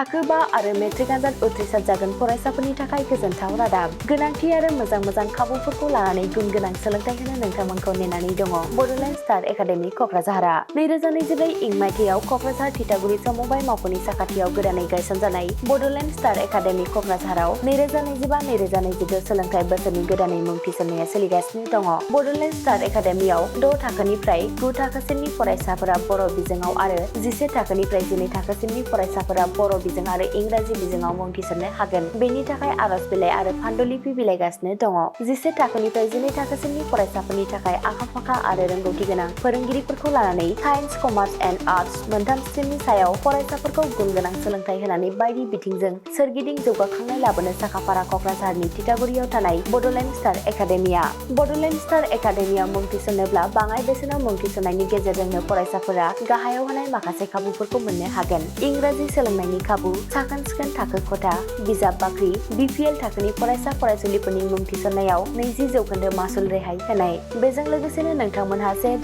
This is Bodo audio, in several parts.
थाखो 5 आरो मेट्रिक आनजाद उथ्रिसार जागोन फरायसाफोरनि थाखाय गोजोनथाव रादाब। गोनांथि आरो मोजां खाबुफोरखौ लानानै गुन गोनां सोलोंथाइ होनो नोंथांमोनखौ नेनानै दङ बड'लेण्ड स्टार एकाडेमि क'क्राझारआ। 2024 इं मायथाइयाव क'क्राझार थिथागुरि समबाय मावख'नि साखाथियाव गोदानै गायसनजानाय बड'लेण्ड स्टार एकाडेमि क'क्राझाराव 2025-2026 सोलोंथाइ बोसोरनि गोदानै मुं थिसननाया सोलिगासिनो दङ। बड'लेण्ड स्टार एकाडेमियाव 6 थाखोनिफ्राय 9 थाखोसिमनि फरायसाफोरा बर' बिजोङाव आरो 11 थाखोनिफ्राय 12 थाखोसिमनि फरायसाफोरा बर' बिजों आरो इंराजि बिजोङाव मुं थिसननो हागोन। बेनि थाखाय आर'ज बिलाइ आरो फान्डुलिपि बिलाइगासिनो दङ। 11 थाखोनिफ्राय 12 थाखोसिमनि फरायसाफोरनि थाखाय आखा-फाखा आरो रोंगौथि गोनां फोरोंगिरिफोरखौ लानानै साइन्स, कमार्स एन्ड आर्टस मोनथाम स्ट्रिमनि सायाव फरायसाफोरखौ गुन गोनां सोलोंथाइ होनानै बायदि बिथिंजों सोरगिदिं जौगाखांनाय लाबोनो साखाफारा क'क्राझारनि थिथागुरियाव थानाय Bodoland star academia. Bodoland star एकाडेमियाव मुं थिसननोब्ला बाङाइ बेसेनाव मुं थिसननायनि गेजेरजोंनो फरायसाफोरा गाहायाव होनाय माखासे खाबुफोरखौ मोननो हागोन। इंराजि सोलोंनायनि खाबु, साखोन-सिखोन थाखो खथा, बिजाब बाख्रि, BPL थाखोनि फरायसा फरायसुलिफोरनि मुं थिसननायाव 20% मासुल रेहाय होनाय। बेजों लोगोसेनो नोंथांमोनहा JEE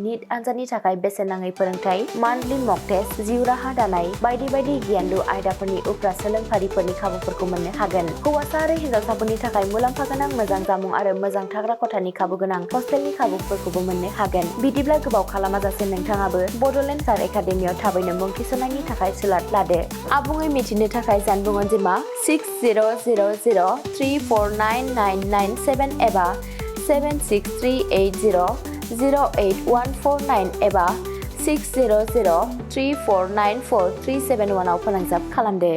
नीट आनजादनि थाखाय बेसेन नाङै फोरोंथाय, मान्थलि मक टेस्ट, जिउ राहा दानाय बायदि गियानलु आयदाफोरनि उफ्रा सोलोंफारिफोरनि खाबुफोरखौ मोननो हागोन। हौवासा आरो हिन्जावसाफोरनि थाखाय मुलाम्फा गोनां मोजां जामुं आरो मोजां थाग्रा खथानि खाबु गोनां हस्टेलनि खाबुफोरखौबो मोननो हागोन। बिदिब्ला गोबाव खालामाजासे नोंथाङाबो बड'लेण्ड स्टार एकाडेमियाव थाबैनो मुं थिसननायनि थाखाय सुलाद लादो। आबुङै मिथिनो थाखाय जानबुं अनजिमा 6000349997 एबा 7638008149 एबा 6003494371 आव फोनांजाब खालामदो।